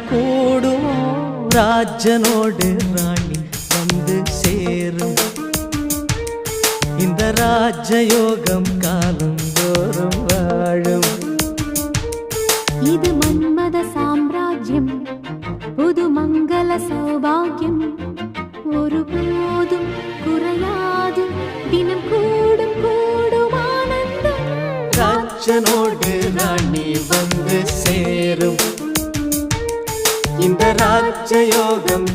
கூடுமோ ராஜனோடு ராணி வந்து சேரும். இந்த ராஜயோகம் காலம் தோறும் வாழும். இது மன்மத சாம்ராஜ்யம், புது மங்கள சௌபாகியம். ஒருபோதும் குறையாது, தினம் கூடும் கூடும் ஆனந்தம். ராஜனோடு ராணி வந்து சேரும். இந்த ராஜயோகம்